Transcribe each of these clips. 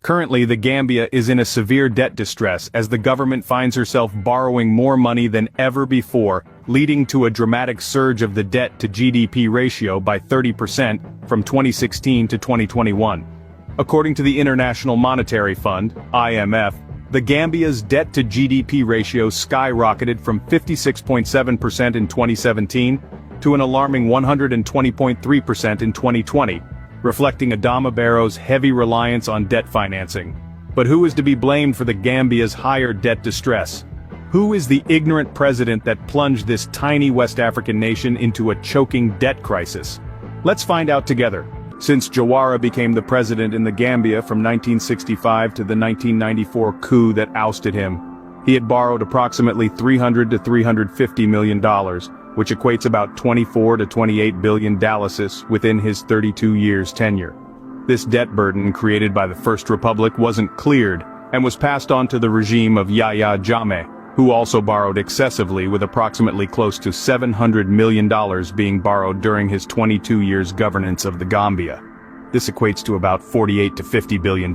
Currently, the Gambia is in a severe debt distress as the government finds herself borrowing more money than ever before, leading to a dramatic surge of the debt-to-GDP ratio by 30% from 2016 to 2021. According to the International Monetary Fund, IMF, the Gambia's debt-to-GDP ratio skyrocketed from 56.7% in 2017 to an alarming 120.3% in 2020. Reflecting Adama Barrow's heavy reliance on debt financing. But who is to be blamed for the Gambia's higher debt distress? Who is the ignorant president that plunged this tiny West African nation into a choking debt crisis? Let's find out together. Since Jawara became the president in the Gambia from 1965 to the 1994 coup that ousted him, he had borrowed approximately $300 to $350 million, which equates about $24 to $28 billion within his 32 years tenure. This debt burden created by the First Republic wasn't cleared, and was passed on to the regime of Yahya Jammeh, who also borrowed excessively with approximately close to $700 million being borrowed during his 22 years governance of the Gambia. This equates to about $48 to $50 billion.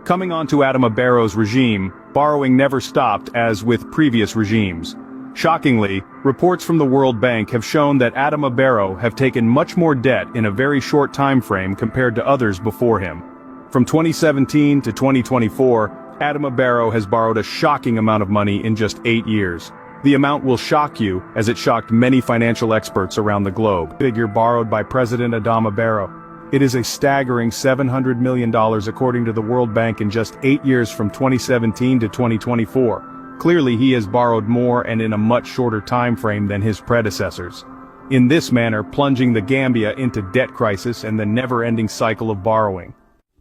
Coming on to Adama Barrow's regime, borrowing never stopped as with previous regimes. Shockingly, reports from the World Bank have shown that Adama Barrow have taken much more debt in a very short time frame compared to others before him. From 2017 to 2024, Adama Barrow has borrowed a shocking amount of money in just 8 years. The amount will shock you, as it shocked many financial experts around the globe. Figure borrowed by President Adama Barrow. It is a staggering $700 million according to the World Bank in just 8 years from 2017 to 2024. Clearly he has borrowed more and in a much shorter time frame than his predecessors. In this manner plunging the Gambia into debt crisis and the never-ending cycle of borrowing.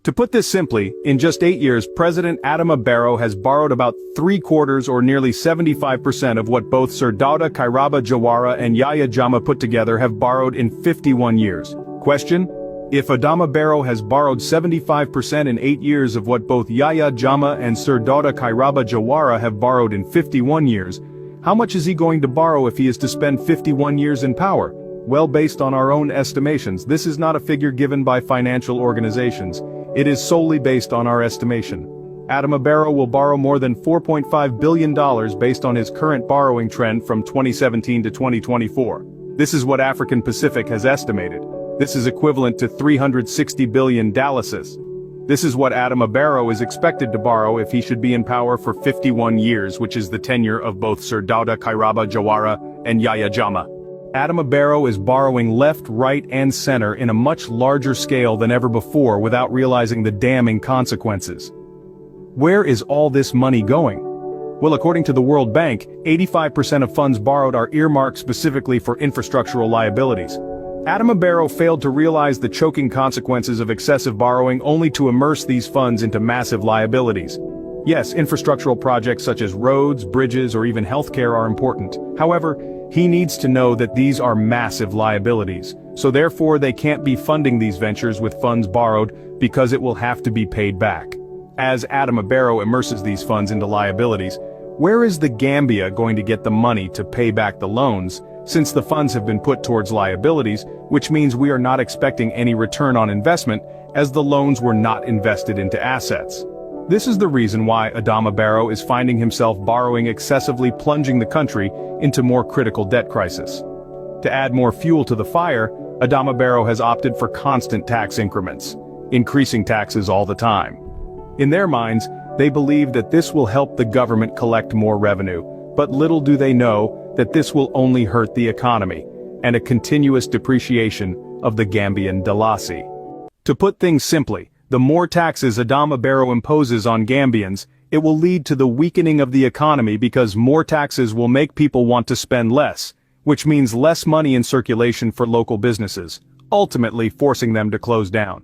To put this simply, in just 8 years President Adama Barrow has borrowed about 3/4 or nearly 75% of what both Sir Dawda Kairaba Jawara and Yahya Jammeh put together have borrowed in 51 years. Question? If Adama Barrow has borrowed 75% in 8 years of what both Yahya Jammeh and Sir Dawda Kairaba Jawara have borrowed in 51 years, how much is he going to borrow if he is to spend 51 years in power? Well, based on our own estimations, this is not a figure given by financial organizations. It is solely based on our estimation. Adama Barrow will borrow more than $4.5 billion based on his current borrowing trend from 2017 to 2024. This is what African Pacific has estimated. This is equivalent to $360 billion. This is what Adama Barrow is expected to borrow if he should be in power for 51 years, which is the tenure of both Sir Dawda Kairaba Jawara and Yahya Jammeh. Adama Barrow is borrowing left, right, and center in a much larger scale than ever before without realizing the damning consequences. Where is all this money going? Well, according to the World Bank, 85% of funds borrowed are earmarked specifically for infrastructural liabilities. Adama Barrow failed to realize the choking consequences of excessive borrowing only to immerse these funds into massive liabilities. Yes, infrastructural projects such as roads, bridges, or even healthcare are important. However, he needs to know that these are massive liabilities, so therefore they can't be funding these ventures with funds borrowed because it will have to be paid back. As Adama Barrow immerses these funds into liabilities, where is the Gambia going to get the money to pay back the loans, since the funds have been put towards liabilities, which means we are not expecting any return on investment, as the loans were not invested into assets. This is the reason why Adama Barrow is finding himself borrowing excessively, plunging the country into more critical debt crisis. To add more fuel to the fire, Adama Barrow has opted for constant tax increments, increasing taxes all the time. In their minds, they believe that this will help the government collect more revenue, but little do they know that this will only hurt the economy, and a continuous depreciation of the Gambian dalasi. To put things simply, the more taxes Adama Barrow imposes on Gambians, it will lead to the weakening of the economy because more taxes will make people want to spend less, which means less money in circulation for local businesses, ultimately forcing them to close down.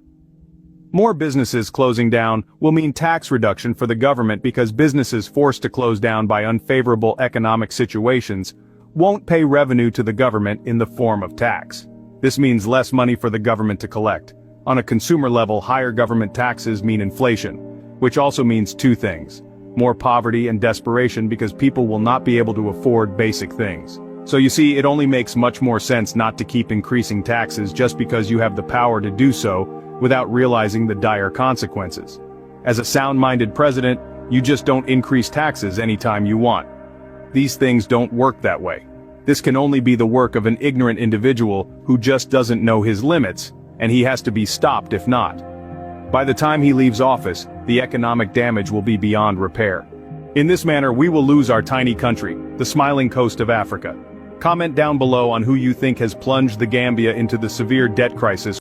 More businesses closing down will mean tax reduction for the government because businesses forced to close down by unfavorable economic situations won't pay revenue to the government in the form of tax. This means less money for the government to collect. On a consumer level, higher government taxes mean inflation, which also means two things: more poverty and desperation because people will not be able to afford basic things. So you see, it only makes much more sense not to keep increasing taxes just because you have the power to do so without realizing the dire consequences. As a sound-minded president, you just don't increase taxes anytime you want. These things don't work that way. This can only be the work of an ignorant individual who just doesn't know his limits, and he has to be stopped if not. By the time he leaves office, the economic damage will be beyond repair. In this manner, we will lose our tiny country, the smiling coast of Africa. Comment down below on who you think has plunged the Gambia into the severe debt crisis.